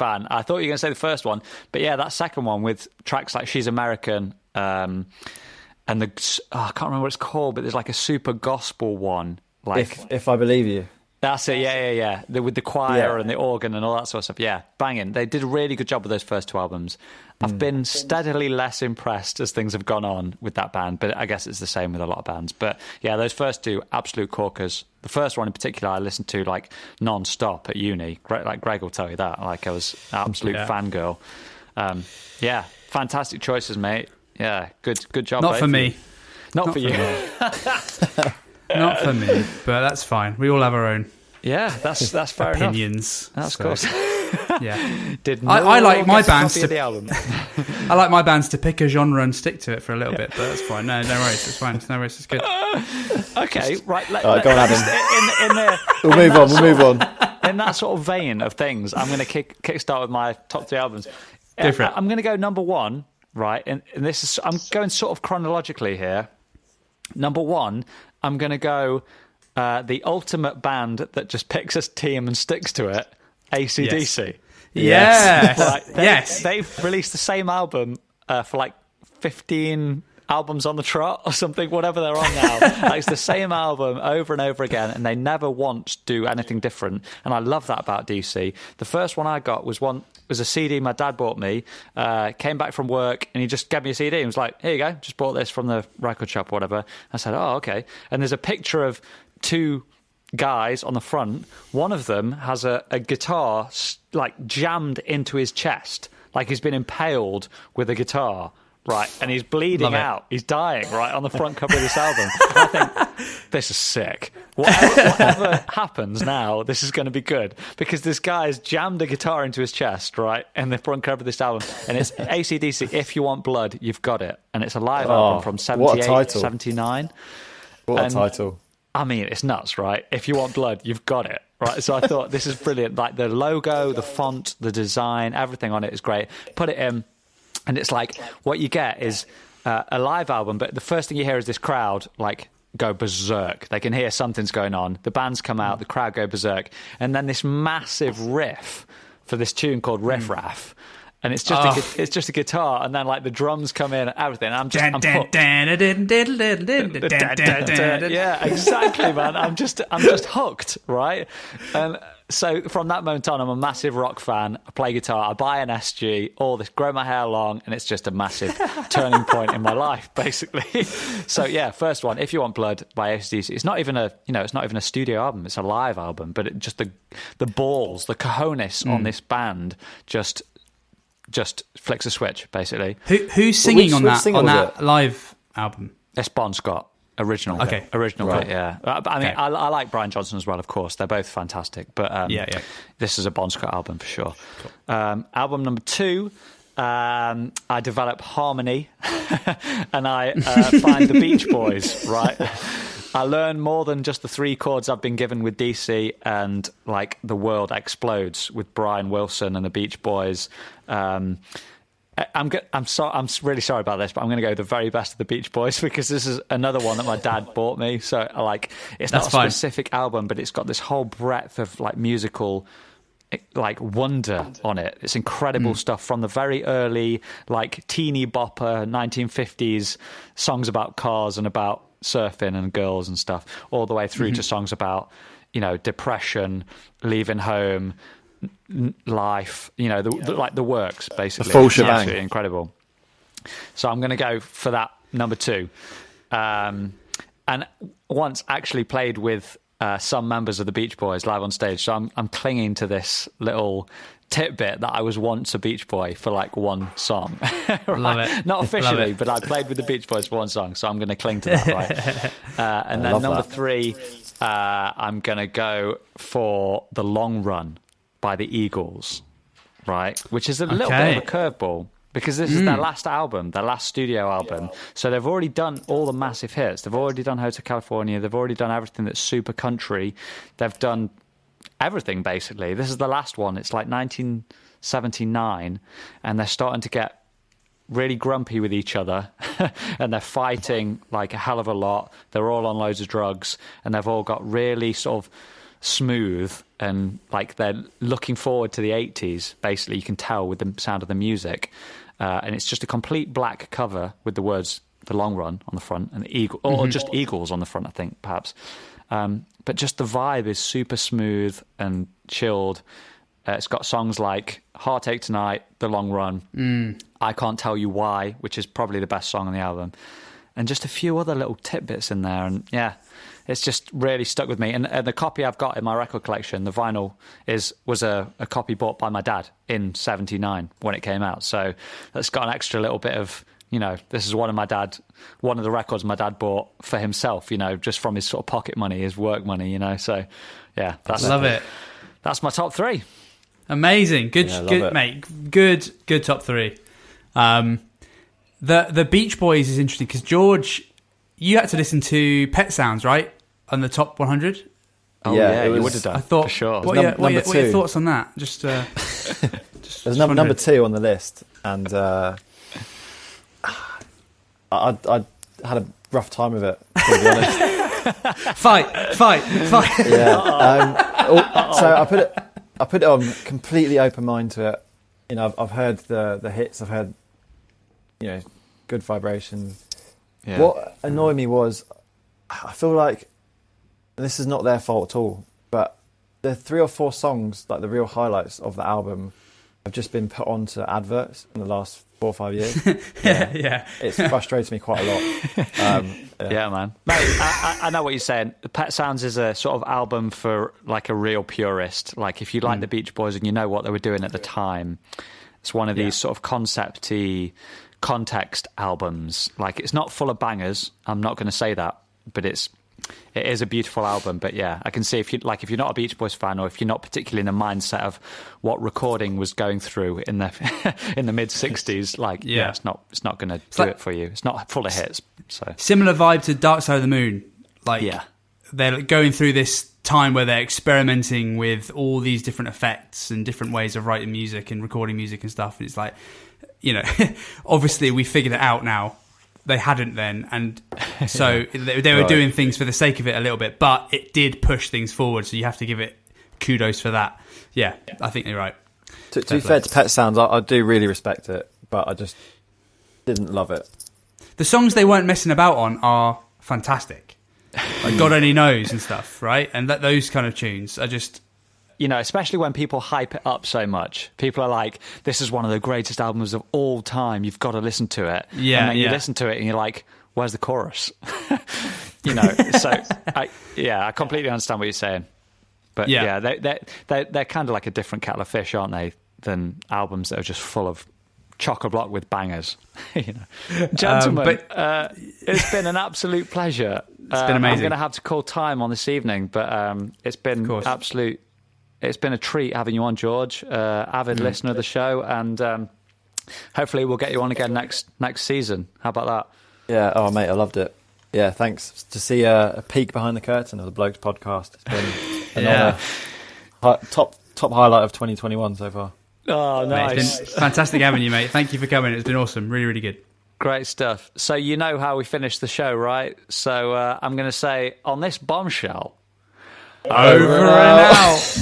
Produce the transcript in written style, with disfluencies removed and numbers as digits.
band. I thought you were going to say the first one, but yeah, that second one with tracks like She's American, and I can't remember what it's called, but there's like a super gospel one. Like If I Believe You. That's it, yeah. With the choir and the organ and all that sort of stuff. Yeah, banging. They did a really good job with those first two albums. I've been steadily less impressed as things have gone on with that band, but I guess it's the same with a lot of bands. But yeah, those first two, absolute corkers. The first one in particular, I listened to like non-stop at uni. Like Greg will tell you that. Like I was an absolute fangirl. Yeah, fantastic choices, mate. Yeah, good job. Not for me. Not for you. Not for me, but that's fine. We all have our own. Yeah, that's fair opinions. Enough. That's course. Yeah. I like my bands to the album. I like my bands to pick a genre and stick to it for a little bit, but that's fine. No worries. It's fine. No worries. It's good. Okay, right. Go on, Adam. We'll move on. In that sort of vein of things, I'm going to kickstart with my top three albums. Different. I'm going to go number one, right? And this is I'm going sort of chronologically here. Number one, I'm going to go the ultimate band that just picks a team and sticks to it, AC/DC. Yes. They've released the same album for like 15 albums on the trot or something, whatever they're on now. Like, it's the same album over and over again, and they never once do anything different. And I love that about DC. The first one I got was a CD my dad bought me. Came back from work and he just gave me a CD and was like, "Here you go, just bought this from the record shop or whatever." I said, "Oh, okay." And there's a picture of two guys on the front. One of them has a guitar like jammed into his chest, like he's been impaled with a guitar. Right, and he's bleeding out. He's dying, right, on the front cover of this album. I think, this is sick. Whatever happens now, this is going to be good. Because this guy's jammed a guitar into his chest, right, in the front cover of this album. And it's AC/DC, If You Want Blood, You've Got It. And it's a live album from 78, 79. What a title. I mean, it's nuts, right? If you want blood, you've got it, right? So I thought, this is brilliant. Like, the logo, the font, the design, everything on it is great. Put it in. And it's like, what you get is a live album, but the first thing you hear is this crowd, like, go berserk. They can hear something's going on. The bands come out, the crowd go berserk. And then this massive riff for this tune called Riff Raff. And it's just a guitar, and then like the drums come in and everything. I'm hooked. Yeah, exactly, man. I'm just hooked, right? And so from that moment on, I'm a massive rock fan. I play guitar, I buy an SG, all this, grow my hair long, and it's just a massive turning point in my life, basically. So yeah, first one, If You Want Blood by AC/DC. It's not even a studio album. It's a live album, but it just the balls, the cojones on this band just flicks a switch, basically. Who's singing on that live album? It's Bon Scott, original. Okay, original. Right. Yeah. I mean, I like Brian Johnson as well, of course. They're both fantastic, but this is a Bon Scott album for sure. Cool. Album number 2. I develop harmony, and I find the Beach Boys. Right. I learn more than just the 3 chords I've been given with DC, and like the world explodes with Brian Wilson and the Beach Boys. I'm really sorry about this, but I'm going to go the very best of the Beach Boys because this is another one that my dad bought me. So like, it's not a specific album, but it's got this whole breadth of like musical like wonder on it. It's incredible stuff from the very early like teeny bopper 1950s songs about cars and about surfing and girls and stuff, all the way through to songs about, depression, leaving home, life, the works, basically. The full shebang. Absolutely incredible. So I'm going to go for that number 2. And once actually played with some members of the Beach Boys live on stage. So I'm clinging to this little tidbit that I was once a Beach Boy for like one song. Right? Love it. Not officially, but I played with the Beach Boys for one song, so I'm going to cling to that, right? And then number 3, I'm going to go for The Long Run by the Eagles, right? Which is a little bit of a curveball because this is their last album, their last studio album. So they've already done all the massive hits. They've already done Hotel California. They've already done everything that's super country. They've done everything, basically. This is the last one. It's like 1979, and they're starting to get really grumpy with each other, and they're fighting like a hell of a lot. They're all on loads of drugs, and they've all got really sort of smooth and like they're looking forward to the 80s. Basically, you can tell with the sound of the music, and it's just a complete black cover with the words "The Long Run" on the front and the eagle, or just Eagles on the front, I think perhaps. But just the vibe is super smooth and chilled. It's got songs like "Heartache Tonight," "The Long Run," "I Can't Tell You Why," which is probably the best song on the album, and just a few other little tidbits in there. And yeah, it's just really stuck with me. And the copy I've got in my record collection, the vinyl, was a copy bought by my dad in '79 when it came out. So that's got an extra little bit of, this is one of the records my dad bought for himself, just from his sort of pocket money, his work money, So yeah, love it. That's my top 3. Amazing. Good, mate. Good top 3. The Beach Boys is interesting because, George, you had to listen to Pet Sounds, right? On the top 100? Oh, yeah, you would have done. I thought, for sure. What are your thoughts on that? There's number 2 on the list, and I had a rough time with it, to be honest. Fight. Yeah. So I put it on completely open mind to it. I've heard the hits. I've heard, Good Vibration. Yeah. What annoyed me was, I feel like, and this is not their fault at all, but the 3 or 4 songs, like the real highlights of the album, have just been put onto adverts in the last 4 or 5 years. Yeah. It's frustrated me quite a lot. Yeah, man. Mate, I know what you're saying. Pet Sounds is a sort of album for like a real purist. Like if you like the Beach Boys and you know what they were doing at the time, it's one of these sort of concept-y context albums. Like it's not full of bangers. I'm not going to say that, but it is a beautiful album. But yeah, I can see if you're not a Beach Boys fan, or if you're not particularly in the mindset of what recording was going through in the in the mid '60s, it's not going to do it for you. It's not full of hits. So similar vibe to Dark Side of the Moon. They're going through this time where they're experimenting with all these different effects and different ways of writing music and recording music and stuff. And it's like, obviously we figured it out now. They hadn't then, and so they were doing things for the sake of it a little bit, but it did push things forward, so you have to give it kudos for that. Yeah, I think you're right. To be fair to Pet Sounds, I do really respect it, but I just didn't love it. The songs they weren't messing about on are fantastic. Like God Only Knows and stuff, right? And those kind of tunes are just... especially when people hype it up so much. People are like, this is one of the greatest albums of all time. You've got to listen to it. Yeah, and then you listen to it and you're like, where's the chorus? So I completely understand what you're saying. But they're kind of like a different kettle of fish, aren't they, than albums that are just full of chock-a-block with bangers. Gentlemen, it's been an absolute pleasure. It's been amazing. I'm going to have to call time on this evening, but it's been absolute... It's been a treat having you on, George. Avid listener of the show, and hopefully we'll get you on again next season. How about that? Yeah, oh mate, I loved it. Yeah, thanks. To see a peek behind the curtain of the Blokes podcast. It's been another top highlight of 2021 so far. Oh, nice. Mate, it's been fantastic having you, mate. Thank you for coming. It's been awesome. Really, really good. Great stuff. So you know how we finish the show, right? So I'm going to say, on this bombshell... Over and out.